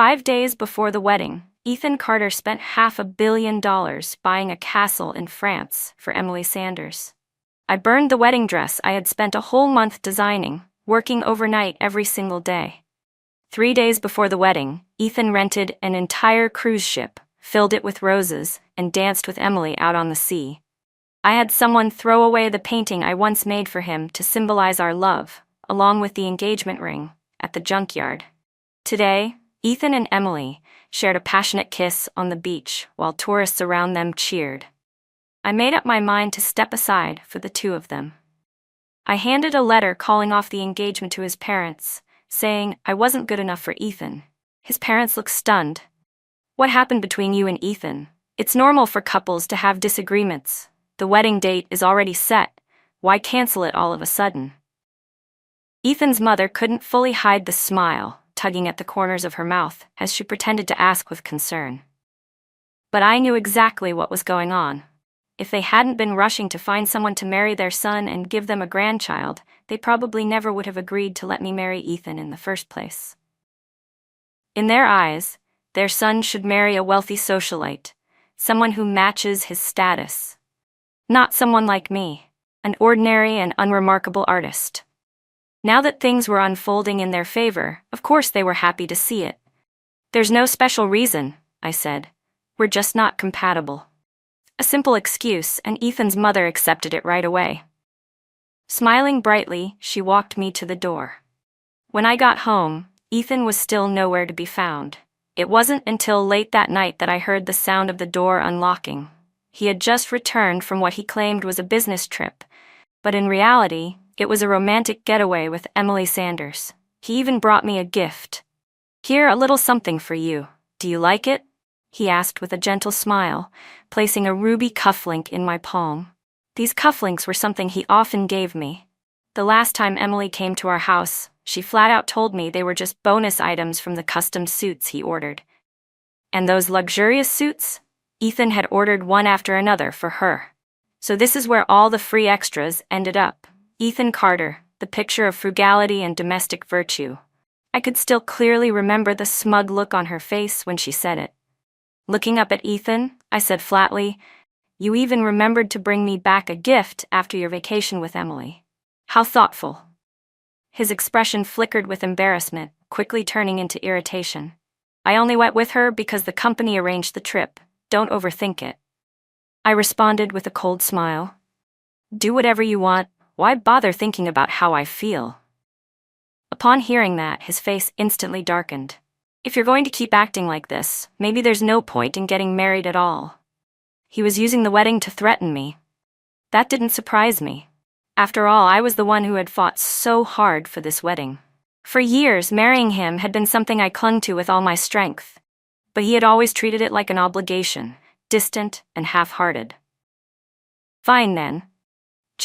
5 days before the wedding, Ethan Carter spent $500 million buying a castle in France for Emily Sanders. I burned the wedding dress I had spent a whole month designing, working overnight every single day. 3 days before the wedding, Ethan rented an entire cruise ship, filled it with roses, and danced with Emily out on the sea. I had someone throw away the painting I once made for him to symbolize our love, along with the engagement ring, at the junkyard. Today, Ethan and Emily shared a passionate kiss on the beach while tourists around them cheered. I made up my mind to step aside for the two of them. I handed a letter calling off the engagement to his parents, saying I wasn't good enough for Ethan. His parents looked stunned. "What happened between you and Ethan? It's normal for couples to have disagreements. The wedding date is already set. Why cancel it all of a sudden?" Ethan's mother couldn't fully hide the smile tugging at the corners of her mouth as she pretended to ask with concern. But I knew exactly what was going on. If they hadn't been rushing to find someone to marry their son and give them a grandchild, they probably never would have agreed to let me marry Ethan in the first place. In their eyes, their son should marry a wealthy socialite, someone who matches his status. Not someone like me, an ordinary and unremarkable artist. Now that things were unfolding in their favor, of course they were happy to see it. "There's no special reason," I said. "We're just not compatible." A simple excuse, and Ethan's mother accepted it right away. Smiling brightly, she walked me to the door. When I got home, Ethan was still nowhere to be found. It wasn't until late that night that I heard the sound of the door unlocking. He had just returned from what he claimed was a business trip, but in reality, it was a romantic getaway with Emily Sanders. He even brought me a gift. "Here, a little something for you. Do you like it?" he asked with a gentle smile, placing a ruby cufflink in my palm. These cufflinks were something he often gave me. The last time Emily came to our house, she flat out told me they were just bonus items from the custom suits he ordered. And those luxurious suits? Ethan had ordered one after another for her. So this is where all the free extras ended up. Ethan Carter, the picture of frugality and domestic virtue. I could still clearly remember the smug look on her face when she said it. Looking up at Ethan, I said flatly, "You even remembered to bring me back a gift after your vacation with Emily. How thoughtful." His expression flickered with embarrassment, quickly turning into irritation. "I only went with her because the company arranged the trip. Don't overthink it." I responded with a cold smile. "Do whatever you want. Why bother thinking about how I feel?" Upon hearing that, his face instantly darkened. "If you're going to keep acting like this, maybe there's no point in getting married at all." He was using the wedding to threaten me. That didn't surprise me. After all, I was the one who had fought so hard for this wedding. For years, marrying him had been something I clung to with all my strength. But he had always treated it like an obligation, distant and half-hearted. Fine then.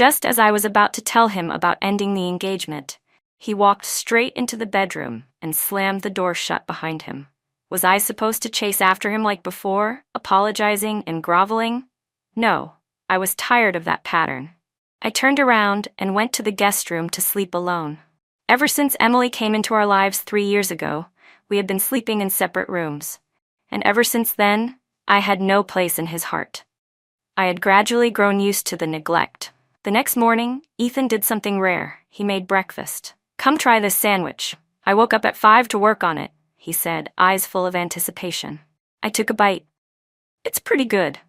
Just as I was about to tell him about ending the engagement, he walked straight into the bedroom and slammed the door shut behind him. Was I supposed to chase after him like before, apologizing and groveling? No, I was tired of that pattern. I turned around and went to the guest room to sleep alone. Ever since Emily came into our lives 3 years ago, we had been sleeping in separate rooms. And ever since then, I had no place in his heart. I had gradually grown used to the neglect. The next morning, Ethan did something rare. He made breakfast. "Come try this sandwich. I woke up at 5 to work on it," he said, eyes full of anticipation. I took a bite. "It's pretty good."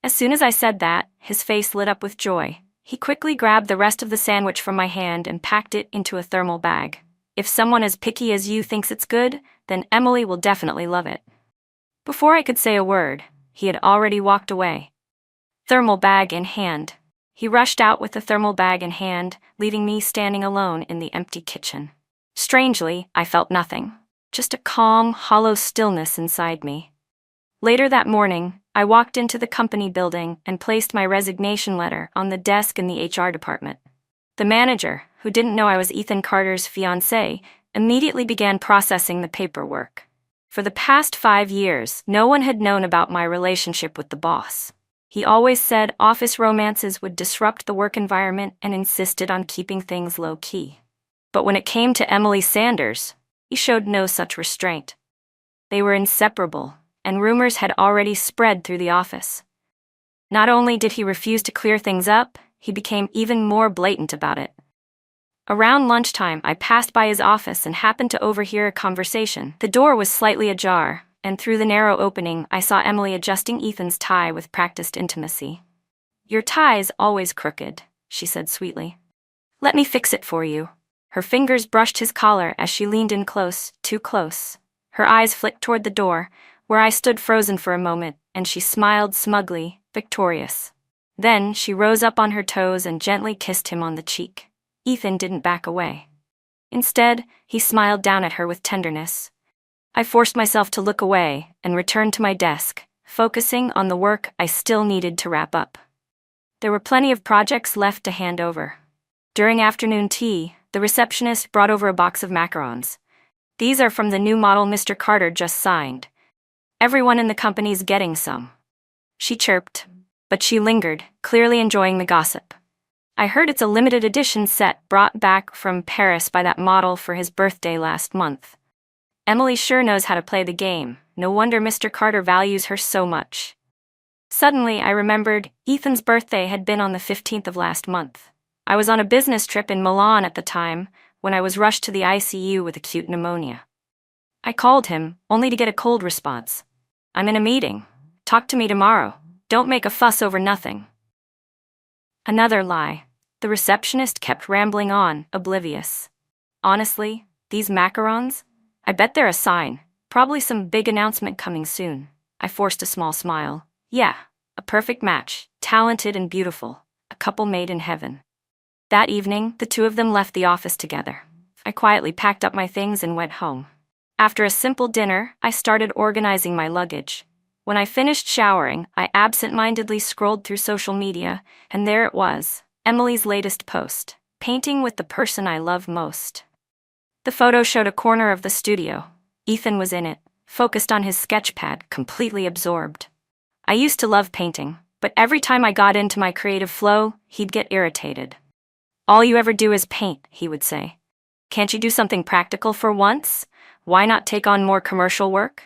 As soon as I said that, his face lit up with joy. He quickly grabbed the rest of the sandwich from my hand and packed it into a thermal bag. "If someone as picky as you thinks it's good, then Emily will definitely love it." Before I could say a word, he had already walked away. Thermal bag in hand. He rushed out with the thermal bag in hand, leaving me standing alone in the empty kitchen. Strangely, I felt nothing. Just a calm, hollow stillness inside me. Later that morning, I walked into the company building and placed my resignation letter on the desk in the HR department. The manager, who didn't know I was Ethan Carter's fiancée, immediately began processing the paperwork. For the past 5 years, no one had known about my relationship with the boss. He always said office romances would disrupt the work environment and insisted on keeping things low-key. But when it came to Emily Sanders, he showed no such restraint. They were inseparable, and rumors had already spread through the office. Not only did he refuse to clear things up, he became even more blatant about it. Around lunchtime, I passed by his office and happened to overhear a conversation. The door was slightly ajar, and through the narrow opening, I saw Emily adjusting Ethan's tie with practiced intimacy. "Your tie's always crooked," she said sweetly. "Let me fix it for you." Her fingers brushed his collar as she leaned in close, too close. Her eyes flicked toward the door, where I stood frozen for a moment, and she smiled smugly, victorious. Then she rose up on her toes and gently kissed him on the cheek. Ethan didn't back away. Instead, he smiled down at her with tenderness. I forced myself to look away and returned to my desk, focusing on the work I still needed to wrap up. There were plenty of projects left to hand over. During afternoon tea, the receptionist brought over a box of macarons. "These are from the new model Mr. Carter just signed. Everyone in the company's getting some." She chirped, but she lingered, clearly enjoying the gossip. "I heard it's a limited edition set brought back from Paris by that model for his birthday last month. Emily sure knows how to play the game. No wonder Mr. Carter values her so much." Suddenly, I remembered Ethan's birthday had been on the 15th of last month. I was on a business trip in Milan at the time, when I was rushed to the ICU with acute pneumonia. I called him, only to get a cold response. "I'm in a meeting. Talk to me tomorrow. Don't make a fuss over nothing." Another lie. The receptionist kept rambling on, oblivious. "Honestly, these macarons? I bet they're a sign. Probably some big announcement coming soon." I forced a small smile. "Yeah, a perfect match, talented and beautiful, a couple made in heaven." That evening, the two of them left the office together. I quietly packed up my things and went home. After a simple dinner, I started organizing my luggage. When I finished showering, I absent-mindedly scrolled through social media, and there it was, Emily's latest post, painting with the person I love most. The photo showed a corner of the studio. Ethan was in it, focused on his sketchpad, completely absorbed. I used to love painting, but every time I got into my creative flow, he'd get irritated. "All you ever do is paint," he would say. "Can't you do something practical for once? Why not take on more commercial work?"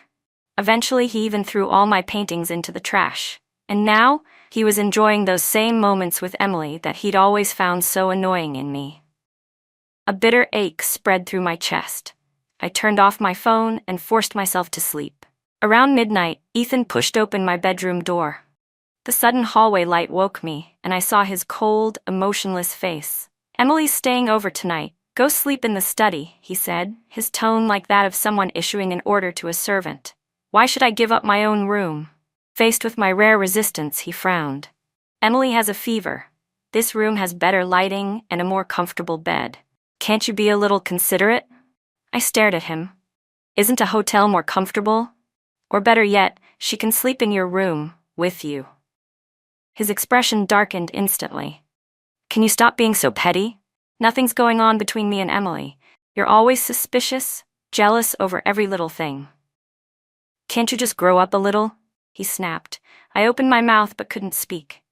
Eventually, he even threw all my paintings into the trash. And now, he was enjoying those same moments with Emily that he'd always found so annoying in me. A bitter ache spread through my chest. I turned off my phone and forced myself to sleep. Around midnight, Ethan pushed open my bedroom door. The sudden hallway light woke me, and I saw his cold, emotionless face. "Emily's staying over tonight. Go sleep in the study," he said, his tone like that of someone issuing an order to a servant. Why should I give up my own room? Faced with my rare resistance, he frowned. "Emily has a fever. This room has better lighting and a more comfortable bed. Can't you be a little considerate?" I stared at him. "Isn't a hotel more comfortable? Or better yet, she can sleep in your room, with you." His expression darkened instantly. "Can you stop being so petty? Nothing's going on between me and Emily. You're always suspicious, jealous over every little thing. Can't you just grow up a little?" he snapped. I opened my mouth but couldn't speak.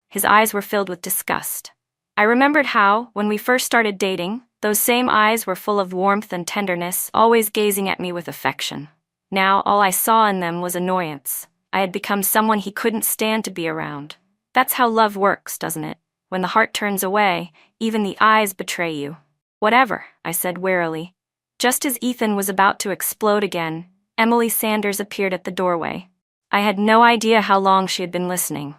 His eyes were filled with disgust. I remembered how, when we first started dating, those same eyes were full of warmth and tenderness, always gazing at me with affection. Now all I saw in them was annoyance. I had become someone he couldn't stand to be around. That's how love works, doesn't it? When the heart turns away, even the eyes betray you. "Whatever," I said wearily. Just as Ethan was about to explode again, Emily Sanders appeared at the doorway. I had no idea how long she had been listening.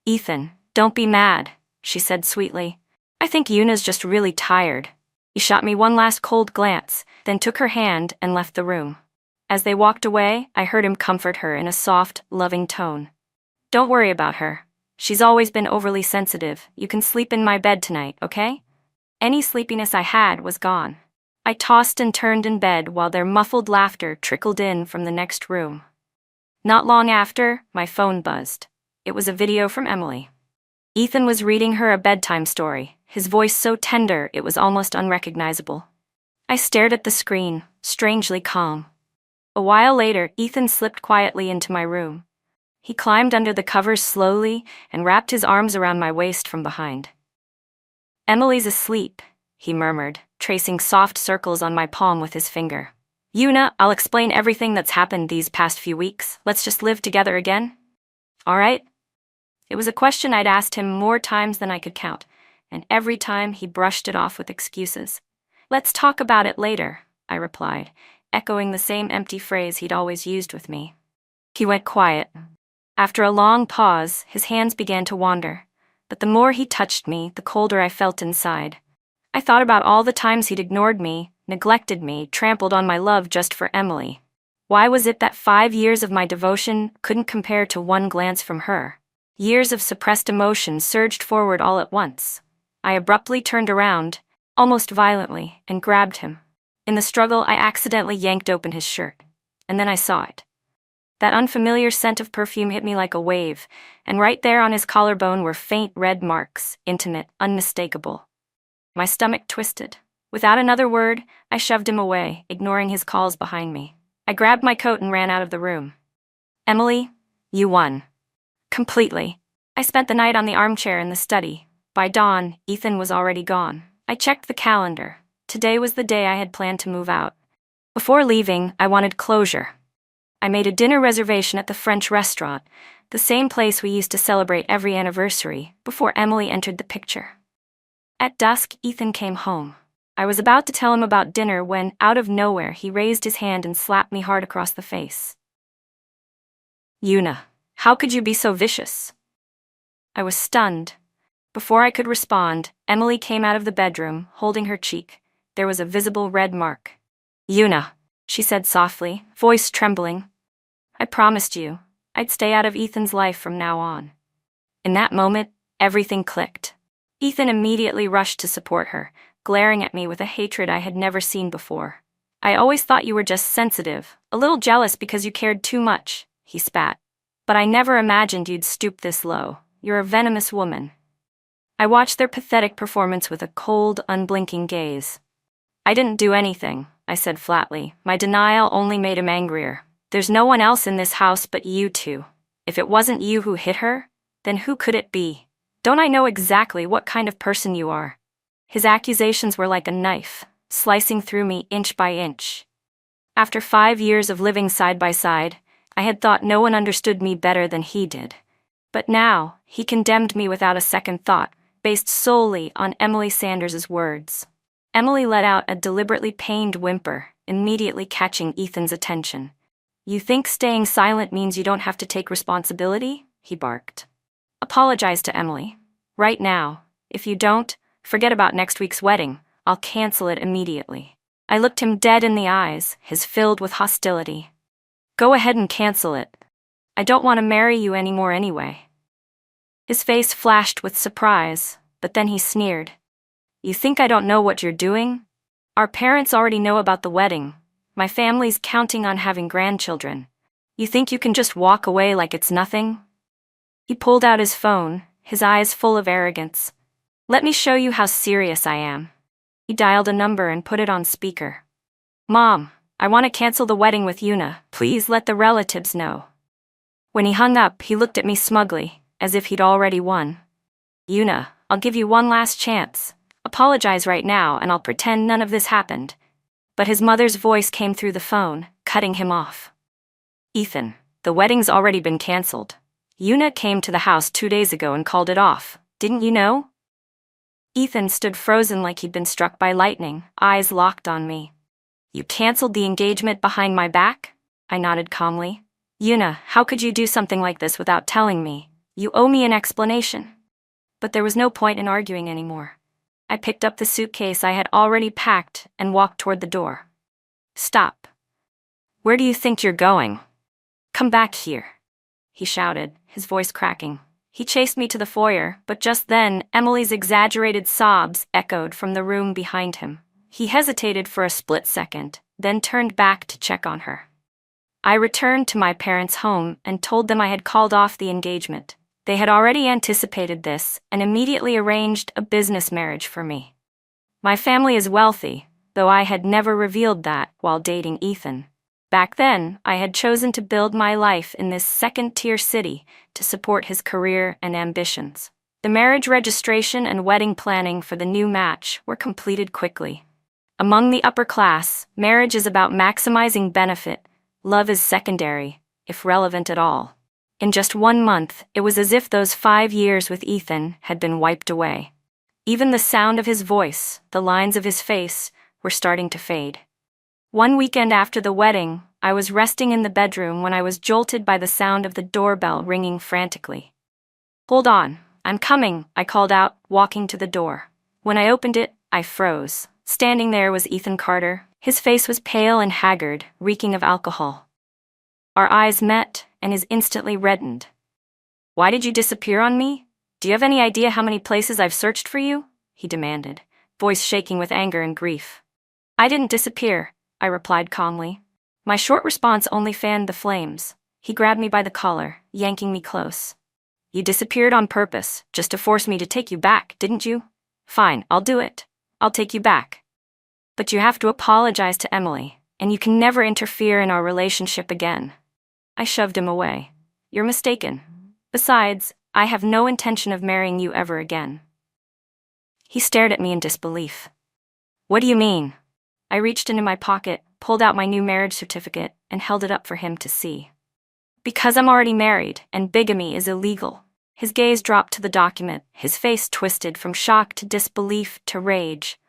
"Ethan, don't be mad," she said sweetly. "I think Yuna's just really tired." He shot me one last cold glance, then took her hand and left the room. As they walked away, I heard him comfort her in a soft, loving tone. "Don't worry about her. She's always been overly sensitive. You can sleep in my bed tonight, okay?" Any sleepiness I had was gone. I tossed and turned in bed while their muffled laughter trickled in from the next room. Not long after, my phone buzzed. It was a video from Emily. Ethan was reading her a bedtime story, his voice so tender it was almost unrecognizable. I stared at the screen, strangely calm. A while later, Ethan slipped quietly into my room. He climbed under the covers slowly and wrapped his arms around my waist from behind. "Emily's asleep," he murmured, tracing soft circles on my palm with his finger. Yuna, I'll explain everything that's happened these past few weeks. Let's just live together again? All right? It was a question I'd asked him more times than I could count, and every time he brushed it off with excuses. Let's talk about it later, I replied, echoing the same empty phrase he'd always used with me. He went quiet. After a long pause, his hands began to wander, but the more he touched me, the colder I felt inside. I thought about all the times he'd ignored me, neglected me, trampled on my love just for Emily. Why was it that 5 years of my devotion couldn't compare to one glance from her? Years of suppressed emotion surged forward all at once. I abruptly turned around, almost violently, and grabbed him. In the struggle, I accidentally yanked open his shirt, and then I saw it. That unfamiliar scent of perfume hit me like a wave, and right there on his collarbone were faint red marks, intimate, unmistakable. My stomach twisted. Without another word, I shoved him away, ignoring his calls behind me. I grabbed my coat and ran out of the room. Emily, you won. Completely. I spent the night on the armchair in the study. By dawn, Ethan was already gone. I checked the calendar. Today was the day I had planned to move out. Before leaving, I wanted closure. I made a dinner reservation at the French restaurant, the same place we used to celebrate every anniversary, before Emily entered the picture. At dusk, Ethan came home. I was about to tell him about dinner when, out of nowhere, he raised his hand and slapped me hard across the face. Yuna, how could you be so vicious? I was stunned. Before I could respond, Emily came out of the bedroom, holding her cheek. There was a visible red mark. Yuna, she said softly, voice trembling. I promised you, I'd stay out of Ethan's life from now on. In that moment, everything clicked. Ethan immediately rushed to support her, glaring at me with a hatred I had never seen before. I always thought you were just sensitive, a little jealous because you cared too much, he spat. But I never imagined you'd stoop this low. You're a venomous woman. I watched their pathetic performance with a cold, unblinking gaze. I didn't do anything, I said flatly. My denial only made him angrier. There's no one else in this house but you two. If it wasn't you who hit her, then who could it be? Don't I know exactly what kind of person you are? His accusations were like a knife, slicing through me inch by inch. After 5 years of living side by side, I had thought no one understood me better than he did. But now, he condemned me without a second thought, based solely on Emily Sanders' words. Emily let out a deliberately pained whimper, immediately catching Ethan's attention. You think staying silent means you don't have to take responsibility? He barked. Apologize to Emily. Right now. If you don't, forget about next week's wedding. I'll cancel it immediately. I looked him dead in the eyes, his filled with hostility. Go ahead and cancel it. I don't want to marry you anymore anyway. His face flashed with surprise, but then he sneered. You think I don't know what you're doing? Our parents already know about the wedding. My family's counting on having grandchildren. You think you can just walk away like it's nothing? He pulled out his phone, his eyes full of arrogance. Let me show you how serious I am. He dialed a number and put it on speaker. Mom, I want to cancel the wedding with Yuna. Please let the relatives know. When he hung up, he looked at me smugly, as if he'd already won. Yuna, I'll give you one last chance. Apologize right now and I'll pretend none of this happened. But his mother's voice came through the phone, cutting him off. Ethan, the wedding's already been canceled. Yuna came to the house 2 days ago and called it off. Didn't you know? Ethan stood frozen like he'd been struck by lightning, eyes locked on me. You canceled the engagement behind my back? I nodded calmly. Yuna, how could you do something like this without telling me? You owe me an explanation. But there was no point in arguing anymore. I picked up the suitcase I had already packed and walked toward the door. Stop. Where do you think you're going? Come back here, he shouted, his voice cracking. He chased me to the foyer, but just then, Emily's exaggerated sobs echoed from the room behind him. He hesitated for a split second, then turned back to check on her. I returned to my parents' home and told them I had called off the engagement. They had already anticipated this and immediately arranged a business marriage for me. My family is wealthy, though I had never revealed that while dating Ethan. Back then, I had chosen to build my life in this second-tier city to support his career and ambitions. The marriage registration and wedding planning for the new match were completed quickly. Among the upper class, marriage is about maximizing benefit. Love is secondary, if relevant at all. In just 1 month, it was as if those 5 years with Ethan had been wiped away. Even the sound of his voice, the lines of his face, were starting to fade. One weekend after the wedding, I was resting in the bedroom when I was jolted by the sound of the doorbell ringing frantically. "Hold on, I'm coming," I called out, walking to the door. When I opened it, I froze. Standing there was Ethan Carter. His face was pale and haggard, reeking of alcohol. Our eyes met, and his instantly reddened. "Why did you disappear on me? Do you have any idea how many places I've searched for you?" he demanded, voice shaking with anger and grief. "I didn't disappear," I replied calmly. My short response only fanned the flames. He grabbed me by the collar, yanking me close. "You disappeared on purpose, just to force me to take you back, didn't you? Fine, I'll do it. I'll take you back. But you have to apologize to Emily, and you can never interfere in our relationship again." I shoved him away. "You're mistaken. Besides, I have no intention of marrying you ever again." He stared at me in disbelief. "What do you mean?" I reached into my pocket, pulled out my new marriage certificate, and held it up for him to see. "Because I'm already married, and bigamy is illegal." His gaze dropped to the document, his face twisted from shock to disbelief to rage.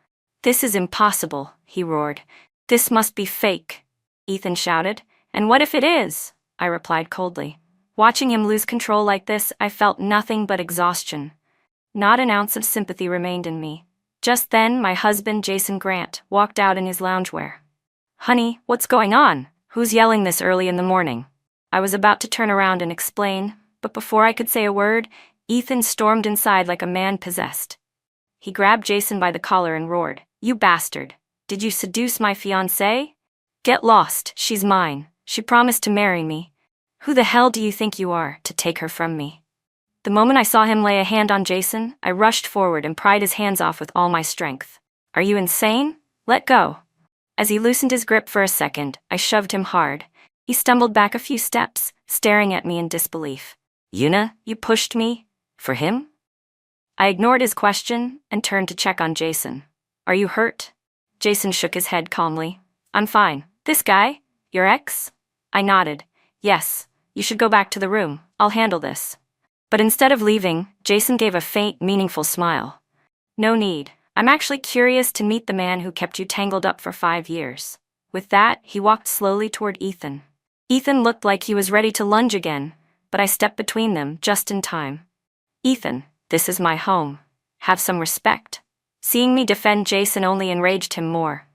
"This is impossible," he roared. "This must be fake," Ethan shouted. "And what if it is?" I replied coldly. Watching him lose control like this, I felt nothing but exhaustion. Not an ounce of sympathy remained in me. Just then, my husband, Jason Grant, walked out in his loungewear. "Honey, what's going on? Who's yelling this early in the morning?" I was about to turn around and explain, but before I could say a word, Ethan stormed inside like a man possessed. He grabbed Jason by the collar and roared, "You bastard! Did you seduce my fiancée? Get lost, she's mine. She promised to marry me. Who the hell do you think you are, to take her from me?" The moment I saw him lay a hand on Jason, I rushed forward and pried his hands off with all my strength. "Are you insane? Let go." As he loosened his grip for a second, I shoved him hard. He stumbled back a few steps, staring at me in disbelief. "Yuna, you pushed me? For him?" I ignored his question and turned to check on Jason. "Are you hurt?" Jason shook his head calmly. "I'm fine. This guy? Your ex?" I nodded. "Yes. You should go back to the room. I'll handle this." But instead of leaving, Jason gave a faint, meaningful smile. "No need. I'm actually curious to meet the man who kept you tangled up for 5 years." With that, he walked slowly toward Ethan. Ethan looked like he was ready to lunge again, but I stepped between them just in time. "Ethan, this is my home. Have some respect." Seeing me defend Jason only enraged him more.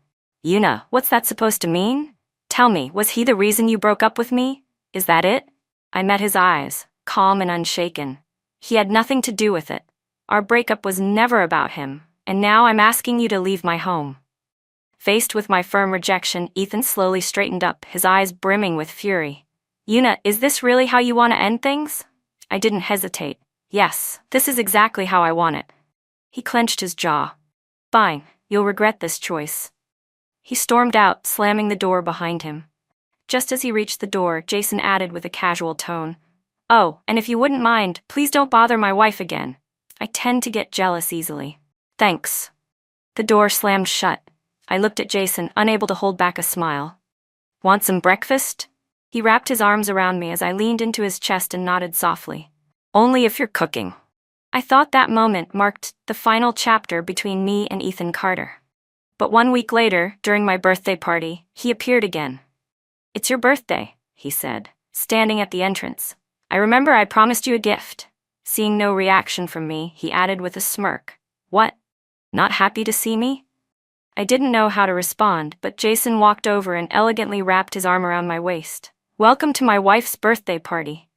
"Yuna, what's that supposed to mean? Tell me, was he the reason you broke up with me? Is that it?" I met his eyes, calm and unshaken. He had nothing to do with it. Our breakup was never about him, and now I'm asking you to leave my home. Faced with my firm rejection, Ethan slowly straightened up, his eyes brimming with fury. "Yuna, is this really how you want to end things?" I didn't hesitate. "Yes, this is exactly how I want it." He clenched his jaw. "Fine, you'll regret this choice." He stormed out, slamming the door behind him. Just as he reached the door, Jason added with a casual tone, "Oh, and if you wouldn't mind, please don't bother my wife again. I tend to get jealous easily." "Thanks." The door slammed shut. I looked at Jason, unable to hold back a smile. "Want some breakfast?" He wrapped his arms around me as I leaned into his chest and nodded softly. "Only if you're cooking." I thought that moment marked the final chapter between me and Ethan Carter. But 1 week later, during my birthday party, he appeared again. "It's your birthday," he said, standing at the entrance. "I remember I promised you a gift." Seeing no reaction from me, he added with a smirk, "What? Not happy to see me?" I didn't know how to respond, but Jason walked over and elegantly wrapped his arm around my waist. "Welcome to my wife's birthday party,"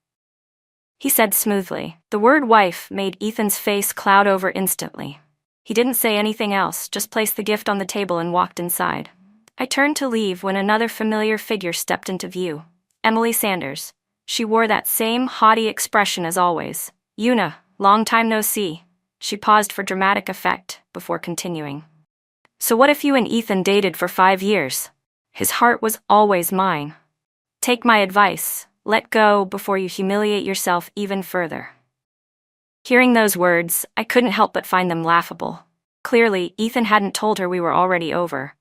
he said smoothly. The word wife made Ethan's face cloud over instantly. He didn't say anything else, just placed the gift on the table and walked inside. I turned to leave when another familiar figure stepped into view. Emily Sanders. She wore that same haughty expression as always. "Yuna, long time no see." She paused for dramatic effect, before continuing. "So what if you and Ethan dated for 5 years? His heart was always mine. Take my advice, let go before you humiliate yourself even further." Hearing those words, I couldn't help but find them laughable. Clearly, Ethan hadn't told her we were already over.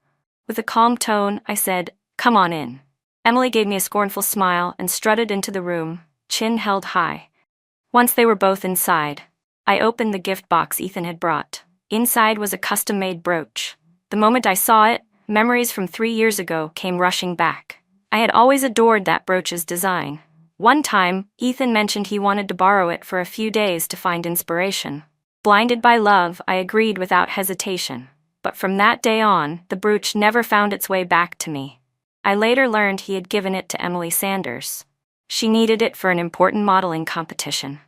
With a calm tone, I said, "Come on in." Emily gave me a scornful smile and strutted into the room, chin held high. Once they were both inside, I opened the gift box Ethan had brought. Inside was a custom-made brooch. The moment I saw it, memories from 3 years ago came rushing back. I had always adored that brooch's design. One time, Ethan mentioned he wanted to borrow it for a few days to find inspiration. Blinded by love, I agreed without hesitation. But from that day on, the brooch never found its way back to me. I later learned he had given it to Emily Sanders. She needed it for an important modeling competition.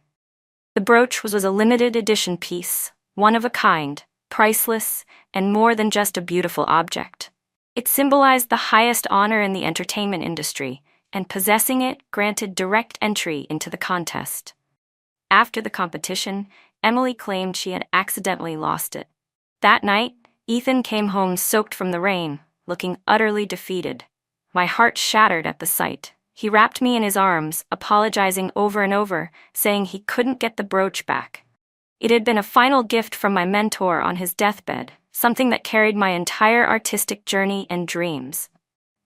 The brooch was a limited edition piece, one of a kind, priceless, and more than just a beautiful object. It symbolized the highest honor in the entertainment industry, and possessing it granted direct entry into the contest. After the competition, Emily claimed she had accidentally lost it. That night, Ethan came home soaked from the rain, looking utterly defeated. My heart shattered at the sight. He wrapped me in his arms, apologizing over and over, saying he couldn't get the brooch back. It had been a final gift from my mentor on his deathbed, something that carried my entire artistic journey and dreams.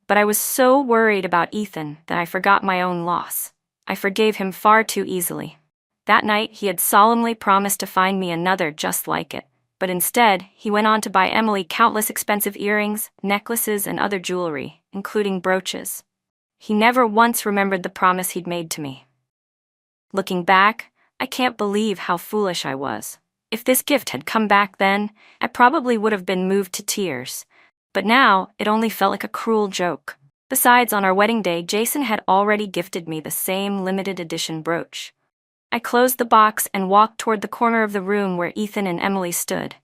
But I was so worried about Ethan that I forgot my own loss. I forgave him far too easily. That night, he had solemnly promised to find me another just like it, but instead, he went on to buy Emily countless expensive earrings, necklaces, and other jewelry, including brooches. He never once remembered the promise he'd made to me. Looking back, I can't believe how foolish I was. If this gift had come back then, I probably would have been moved to tears. But now, it only felt like a cruel joke. Besides, on our wedding day, Jason had already gifted me the same limited edition brooch. I closed the box and walked toward the corner of the room where Ethan and Emily stood.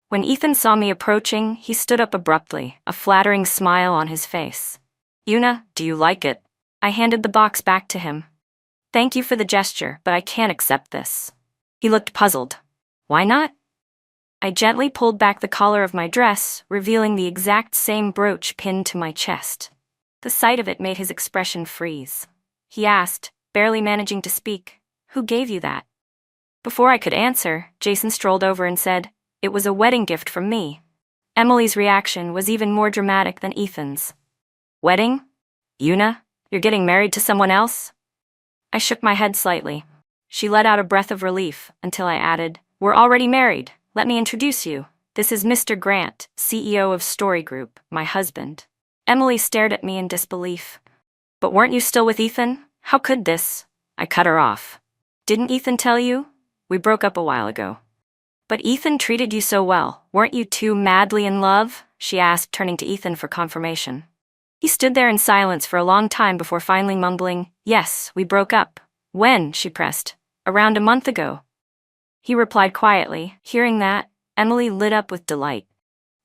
When Ethan saw me approaching, he stood up abruptly, a flattering smile on his face. "Una, do you like it?" I handed the box back to him. "Thank you for the gesture, but I can't accept this." He looked puzzled. "Why not?" I gently pulled back the collar of my dress, revealing the exact same brooch pinned to my chest. The sight of it made his expression freeze. He asked, barely managing to speak, "Who gave you that?" Before I could answer, Jason strolled over and said, "It was a wedding gift from me." Emily's reaction was even more dramatic than Ethan's. "Wedding? Una, you're getting married to someone else?" I shook my head slightly. She let out a breath of relief until I added, "We're already married. Let me introduce you. This is Mr. Grant, CEO of Story Group, my husband." Emily stared at me in disbelief. "But weren't you still with Ethan? How could this?" I cut her off. "Didn't Ethan tell you? We broke up a while ago." "But Ethan treated you so well. Weren't you two madly in love?" she asked, turning to Ethan for confirmation. He stood there in silence for a long time before finally mumbling, "Yes, we broke up." "When?" she pressed. "Around a month ago." He replied quietly. Hearing that, Emily lit up with delight.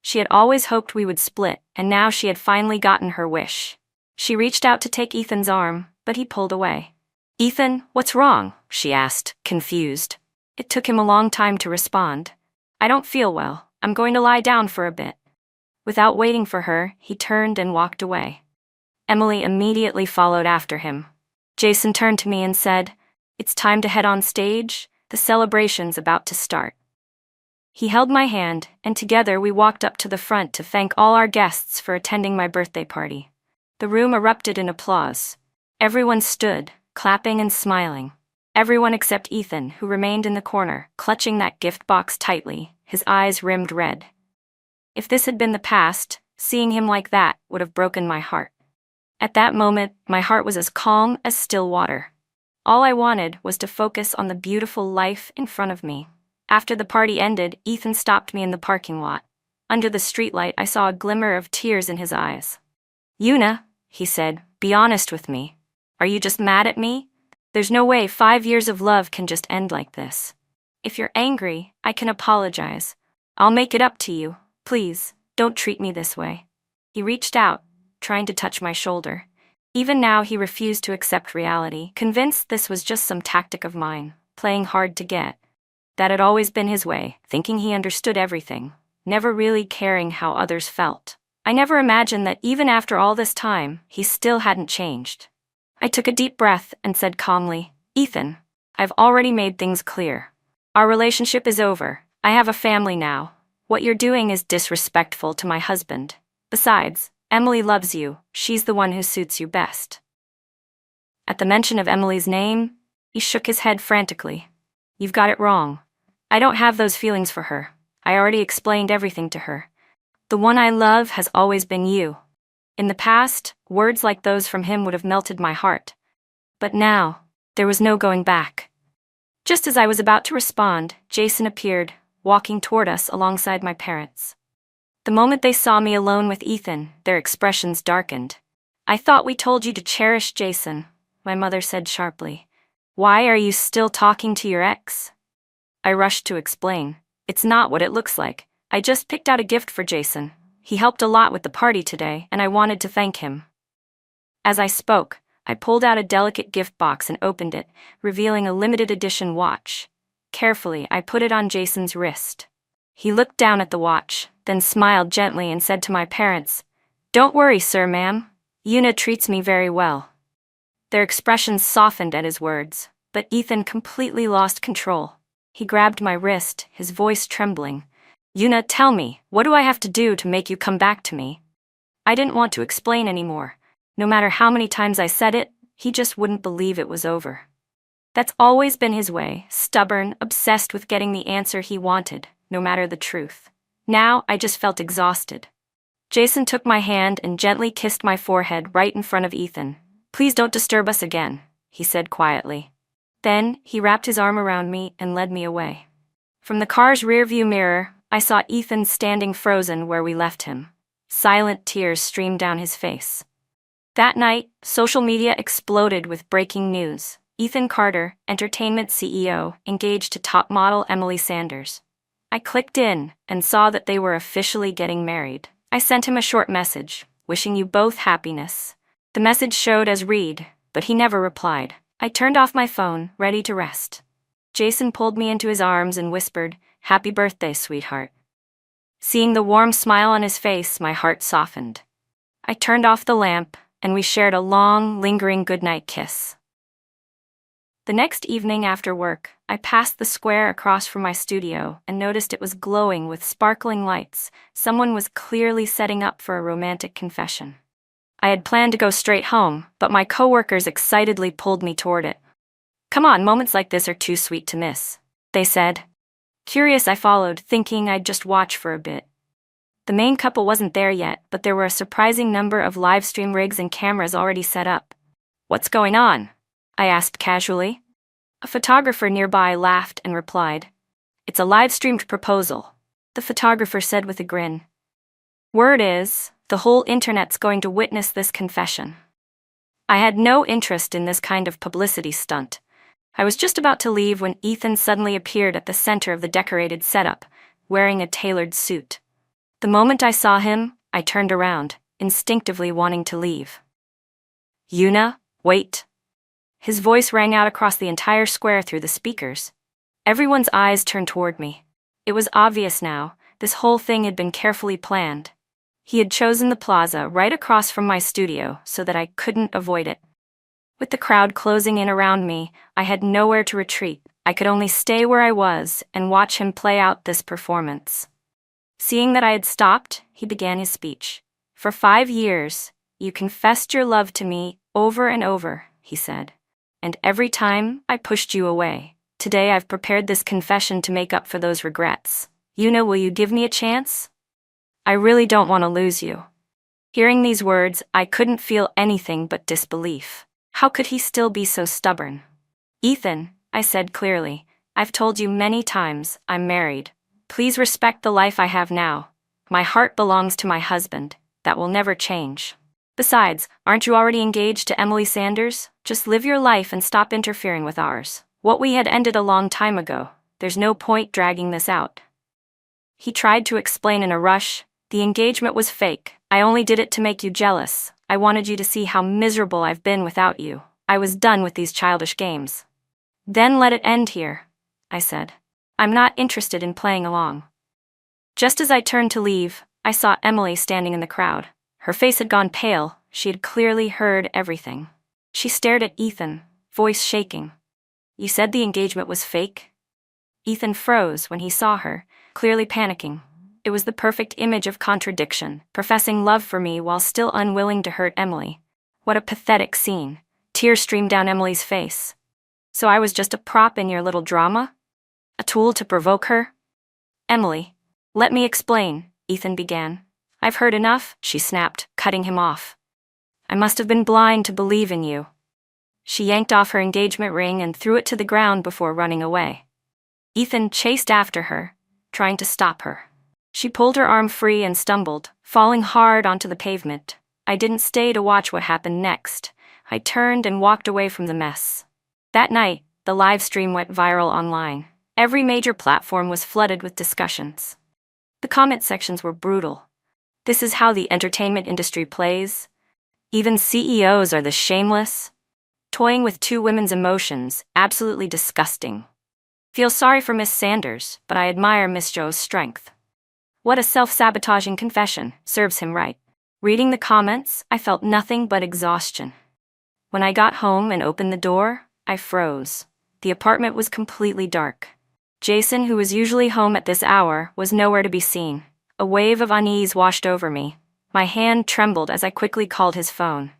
She had always hoped we would split, and now she had finally gotten her wish. She reached out to take Ethan's arm, but he pulled away. "Ethan, what's wrong?" she asked, confused. It took him a long time to respond. "I don't feel well. I'm going to lie down for a bit." Without waiting for her, he turned and walked away. Emily immediately followed after him. Jason turned to me and said, "It's time to head on stage. The celebration's about to start." He held my hand, and together we walked up to the front to thank all our guests for attending my birthday party. The room erupted in applause. Everyone stood, clapping and smiling. Everyone except Ethan, who remained in the corner, clutching that gift box tightly, his eyes rimmed red. If this had been the past, seeing him like that would have broken my heart. At that moment, my heart was as calm as still water. All I wanted was to focus on the beautiful life in front of me. After the party ended, Ethan stopped me in the parking lot. Under the streetlight, I saw a glimmer of tears in his eyes. "Una," he said, "be honest with me. Are you just mad at me? There's no way 5 years of love can just end like this. If you're angry, I can apologize. I'll make it up to you. Please, don't treat me this way." He reached out, trying to touch my shoulder. Even now, he refused to accept reality, convinced this was just some tactic of mine, playing hard to get. That had always been his way, thinking he understood everything, never really caring how others felt. I never imagined that even after all this time, he still hadn't changed. I took a deep breath and said calmly, "Ethan, I've already made things clear. Our relationship is over. I have a family now. What you're doing is disrespectful to my husband. Besides, Emily loves you, she's the one who suits you best. At the mention of Emily's name, he shook his head frantically. You've got it wrong. I don't have those feelings for her. I already explained everything to her. The one I love has always been you. In the past, words like those from him would have melted my heart. But now, there was no going back. Just as I was about to respond, Jason appeared, walking toward us alongside my parents. The moment they saw me alone with Ethan, their expressions darkened. I thought we told you to cherish Jason, my mother said sharply. Why are you still talking to your ex? I rushed to explain. It's not what it looks like. I just picked out a gift for Jason. He helped a lot with the party today, and I wanted to thank him. As I spoke, I pulled out a delicate gift box and opened it, revealing a limited edition watch. Carefully, I put it on Jason's wrist. He looked down at the watch, then smiled gently and said to my parents, Don't worry, sir, ma'am. Una treats me very well. Their expressions softened at his words, but Ethan completely lost control. He grabbed my wrist, his voice trembling. Una, tell me, what do I have to do to make you come back to me? I didn't want to explain anymore. No matter how many times I said it, he just wouldn't believe it was over. That's always been his way, stubborn, obsessed with getting the answer he wanted, no matter the truth. Now, I just felt exhausted. Jason took my hand and gently kissed my forehead right in front of Ethan. Please don't disturb us again, he said quietly. Then, he wrapped his arm around me and led me away. From the car's rearview mirror, I saw Ethan standing frozen where we left him. Silent tears streamed down his face. That night, social media exploded with breaking news. Ethan Carter, entertainment CEO, engaged to top model Emily Sanders. I clicked in and saw that they were officially getting married. I sent him a short message, wishing you both happiness. The message showed as read, but he never replied. I turned off my phone, ready to rest. Jason pulled me into his arms and whispered, Happy birthday, sweetheart. Seeing the warm smile on his face, my heart softened. I turned off the lamp, and we shared a long, lingering goodnight kiss. The next evening after work, I passed the square across from my studio and noticed it was glowing with sparkling lights. Someone was clearly setting up for a romantic confession. I had planned to go straight home, but my coworkers excitedly pulled me toward it. Come on, moments like this are too sweet to miss, they said. Curious, I followed, thinking I'd just watch for a bit. The main couple wasn't there yet, but there were a surprising number of live stream rigs and cameras already set up. What's going on? I asked casually. A photographer nearby laughed and replied, It's a live-streamed proposal, the photographer said with a grin. Word is, the whole internet's going to witness this confession. I had no interest in this kind of publicity stunt. I was just about to leave when Ethan suddenly appeared at the center of the decorated setup, wearing a tailored suit. The moment I saw him, I turned around, instinctively wanting to leave. Una, wait. His voice rang out across the entire square through the speakers. Everyone's eyes turned toward me. It was obvious now, this whole thing had been carefully planned. He had chosen the plaza right across from my studio so that I couldn't avoid it. With the crowd closing in around me, I had nowhere to retreat. I could only stay where I was and watch him play out this performance. Seeing that I had stopped, he began his speech. For 5 years, you confessed your love to me over and over, he said. And every time, I pushed you away. Today I've prepared this confession to make up for those regrets. Una, will you give me a chance? I really don't want to lose you. Hearing these words, I couldn't feel anything but disbelief. How could he still be so stubborn? Ethan, I said clearly, I've told you many times, I'm married. Please respect the life I have now. My heart belongs to my husband. That will never change. Besides, aren't you already engaged to Emily Sanders? Just live your life and stop interfering with ours. What we had ended a long time ago. There's no point dragging this out. He tried to explain in a rush. The engagement was fake. I only did it to make you jealous. I wanted you to see how miserable I've been without you. I was done with these childish games. Then let it end here, I said. I'm not interested in playing along. Just as I turned to leave, I saw Emily standing in the crowd. Her face had gone pale. She had clearly heard everything. She stared at Ethan, voice shaking. You said the engagement was fake? Ethan froze when he saw her, clearly panicking. It was the perfect image of contradiction, professing love for me while still unwilling to hurt Emily. What a pathetic scene. Tears streamed down Emily's face. So I was just a prop in your little drama? A tool to provoke her? Emily, let me explain, Ethan began. I've heard enough, she snapped, cutting him off. I must have been blind to believe in you. She yanked off her engagement ring and threw it to the ground before running away. Ethan chased after her, trying to stop her. She pulled her arm free and stumbled, falling hard onto the pavement. I didn't stay to watch what happened next. I turned and walked away from the mess. That night, the live stream went viral online. Every major platform was flooded with discussions. The comment sections were brutal. This is how the entertainment industry plays? Even CEOs are this shameless? Toying with two women's emotions, absolutely disgusting. Feel sorry for Miss Sanders, but I admire Miss Jo's strength. What a self-sabotaging confession, serves him right. Reading the comments, I felt nothing but exhaustion. When I got home and opened the door, I froze. The apartment was completely dark. Jason, who was usually home at this hour, was nowhere to be seen. A wave of unease washed over me. My hand trembled as I quickly called his phone.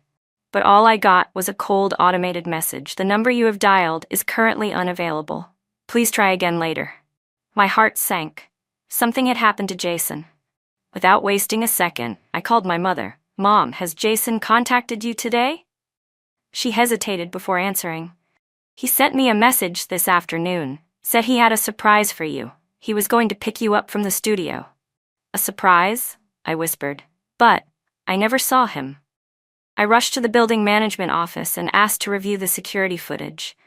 But all I got was a cold automated message. The number you have dialed is currently unavailable. Please try again later. My heart sank. Something had happened to Jason. Without wasting a second, I called my mother. Mom, has Jason contacted you today? She hesitated before answering. He sent me a message this afternoon. Said he had a surprise for you. He was going to pick you up from the studio. A surprise? I whispered. But I never saw him. I rushed to the building management office and asked to review the security footage.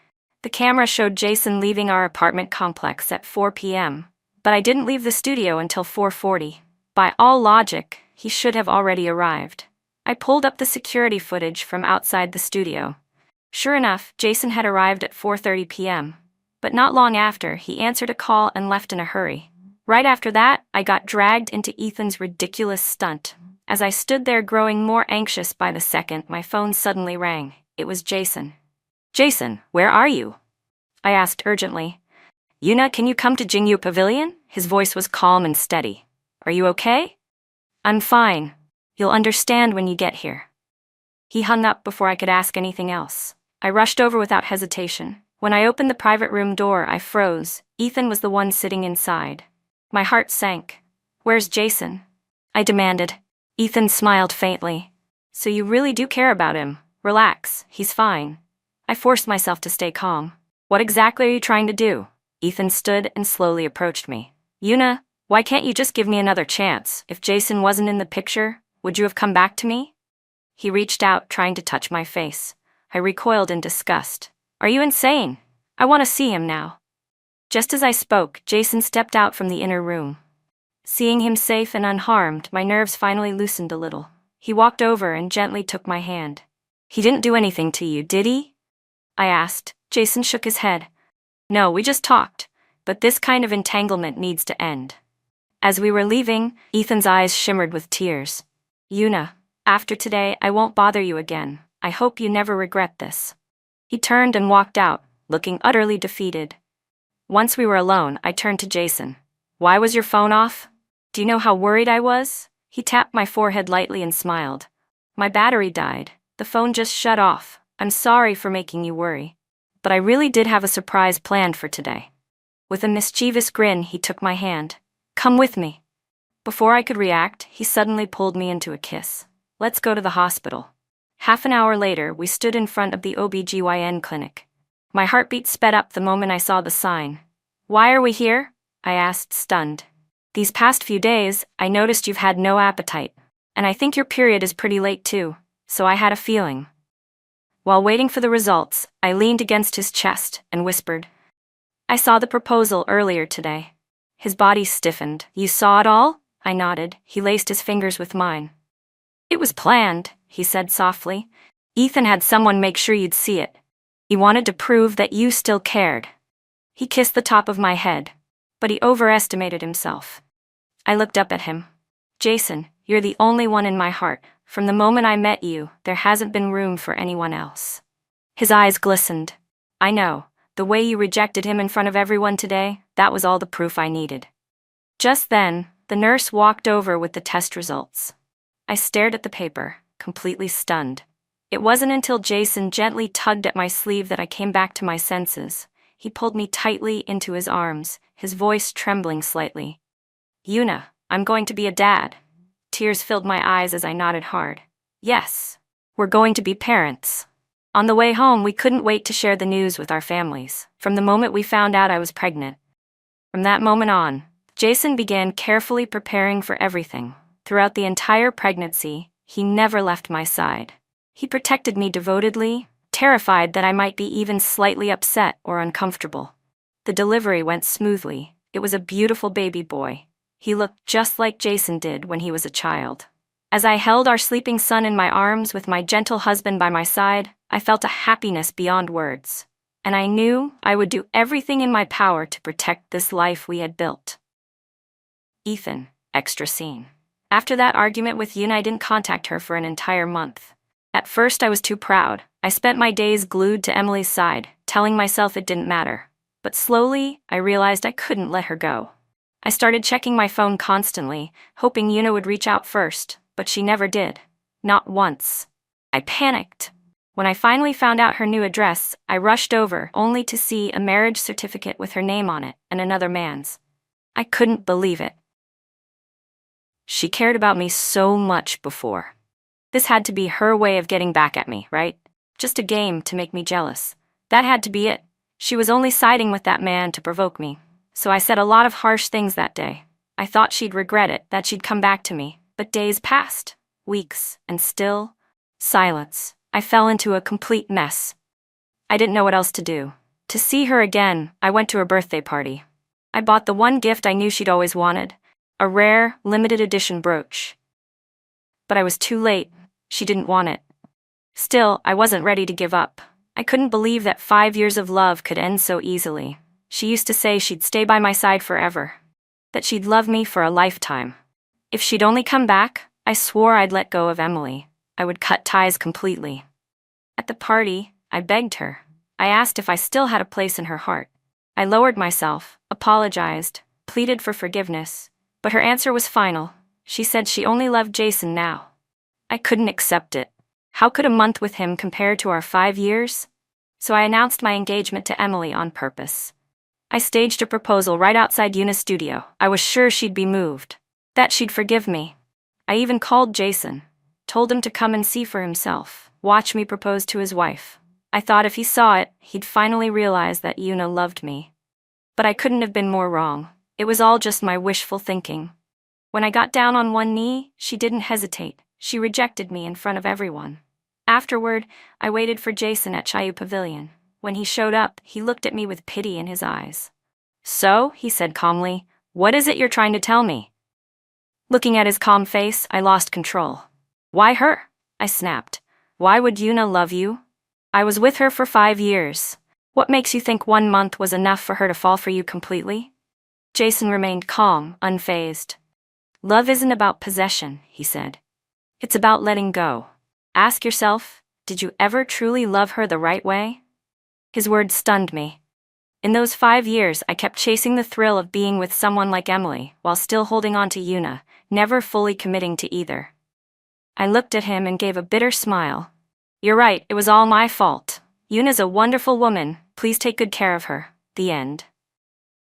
The camera showed Jason leaving our apartment complex at 4 p.m., but I didn't leave the studio until 4:40. By all logic, he should have already arrived. I pulled up the security footage from outside the studio. Sure enough, Jason had arrived at 4:30 p.m., but not long after, he answered a call and left in a hurry. Right after that, I got dragged into Ethan's ridiculous stunt. As I stood there growing more anxious by the second, my phone suddenly rang. It was Jason. Jason, where are you? I asked urgently. Yuna, can you come to Jingyu Pavilion? His voice was calm and steady. Are you okay? I'm fine. You'll understand when you get here. He hung up before I could ask anything else. I rushed over without hesitation. When I opened the private room door, I froze. Ethan was the one sitting inside. My heart sank. Where's Jason? I demanded. Ethan smiled faintly. So you really do care about him. Relax, he's fine. I forced myself to stay calm. What exactly are you trying to do? Ethan stood and slowly approached me. Yuna, why can't you just give me another chance? If Jason wasn't in the picture, would you have come back to me? He reached out, trying to touch my face. I recoiled in disgust. Are you insane? I want to see him now. Just as I spoke, Jason stepped out from the inner room. Seeing him safe and unharmed, my nerves finally loosened a little. He walked over and gently took my hand. He didn't do anything to you, did he? I asked. Jason shook his head. No, we just talked, but this kind of entanglement needs to end. As we were leaving, Ethan's eyes shimmered with tears. Yuna, after today, I won't bother you again. I hope you never regret this. He turned and walked out, looking utterly defeated. Once we were alone, I turned to Jason. Why was your phone off? Do you know how worried I was? He tapped my forehead lightly and smiled. My battery died. The phone just shut off. I'm sorry for making you worry. But I really did have a surprise planned for today. With a mischievous grin, he took my hand. Come with me. Before I could react, he suddenly pulled me into a kiss. Let's go to the hospital. Half an hour later, we stood in front of the OBGYN clinic. My heartbeat sped up the moment I saw the sign. Why are we here? I asked, stunned. These past few days, I noticed you've had no appetite. And I think your period is pretty late too, so I had a feeling. While waiting for the results, I leaned against his chest and whispered. I saw the proposal earlier today. His body stiffened. You saw it all? I nodded. He laced his fingers with mine. It was planned, he said softly. Ethan had someone make sure you'd see it. He wanted to prove that you still cared. He kissed the top of my head, but he overestimated himself. I looked up at him. Jason, you're the only one in my heart. From the moment I met you, there hasn't been room for anyone else. His eyes glistened. I know, the way you rejected him in front of everyone today, that was all the proof I needed. Just then, The nurse walked over with the test results. I stared at the paper, completely stunned. It wasn't until Jason gently tugged at my sleeve that I came back to my senses. He pulled me tightly into his arms, his voice trembling slightly. "Yuna, I'm going to be a dad." Tears filled my eyes as I nodded hard. "Yes, we're going to be parents." On the way home, we couldn't wait to share the news with our families. From the moment we found out I was pregnant. From that moment on, Jason began carefully preparing for everything. Throughout the entire pregnancy, he never left my side. He protected me devotedly, terrified that I might be even slightly upset or uncomfortable. The delivery went smoothly. It was a beautiful baby boy. He looked just like Jason did when he was a child. As I held our sleeping son in my arms with my gentle husband by my side, I felt a happiness beyond words. And I knew I would do everything in my power to protect this life we had built. Ethan, extra scene. After that argument with Yuna, I didn't contact her for an entire month. At first, I was too proud. I spent my days glued to Emily's side, telling myself it didn't matter. But slowly, I realized I couldn't let her go. I started checking my phone constantly, hoping Yuna would reach out first, but she never did. Not once. I panicked. When I finally found out her new address, I rushed over, only to see a marriage certificate with her name on it and another man's. I couldn't believe it. She cared about me so much before. This had to be her way of getting back at me, right? Just a game to make me jealous. That had to be it. She was only siding with that man to provoke me. So I said a lot of harsh things that day. I thought she'd regret it, that she'd come back to me. But days passed, weeks, and still, silence. I fell into a complete mess. I didn't know what else to do. To see her again, I went to her birthday party. I bought the one gift I knew she'd always wanted, a rare, limited edition brooch. But I was too late. She didn't want it. Still, I wasn't ready to give up. I couldn't believe that 5 years of love could end so easily. She used to say she'd stay by my side forever, that she'd love me for a lifetime. If she'd only come back, I swore I'd let go of Emily. I would cut ties completely. At the party, I begged her. I asked if I still had a place in her heart. I lowered myself, apologized, pleaded for forgiveness, but her answer was final. She said she only loved Jason now. I couldn't accept it. How could a month with him compare to our 5 years? So I announced my engagement to Emily on purpose. I staged a proposal right outside Yuna's studio. I was sure she'd be moved, that she'd forgive me. I even called Jason, told him to come and see for himself, watch me propose to his wife. I thought if he saw it, he'd finally realize that Yuna loved me. But I couldn't have been more wrong. It was all just my wishful thinking. When I got down on one knee, she didn't hesitate. She rejected me in front of everyone. Afterward, I waited for Jason at Chayu Pavilion. When he showed up, he looked at me with pity in his eyes. "So," he said calmly, "what is it you're trying to tell me?" Looking at his calm face, I lost control. "Why her?" I snapped. "Why would Yuna love you? I was with her for 5 years. What makes you think 1 month was enough for her to fall for you completely?" Jason remained calm, unfazed. "Love isn't about possession," he said. "It's about letting go. Ask yourself, did you ever truly love her the right way?" His words stunned me. In those 5 years, I kept chasing the thrill of being with someone like Emily, while still holding on to Yuna, never fully committing to either. I looked at him and gave a bitter smile. "You're right, it was all my fault. Yuna's a wonderful woman, please take good care of her." The end.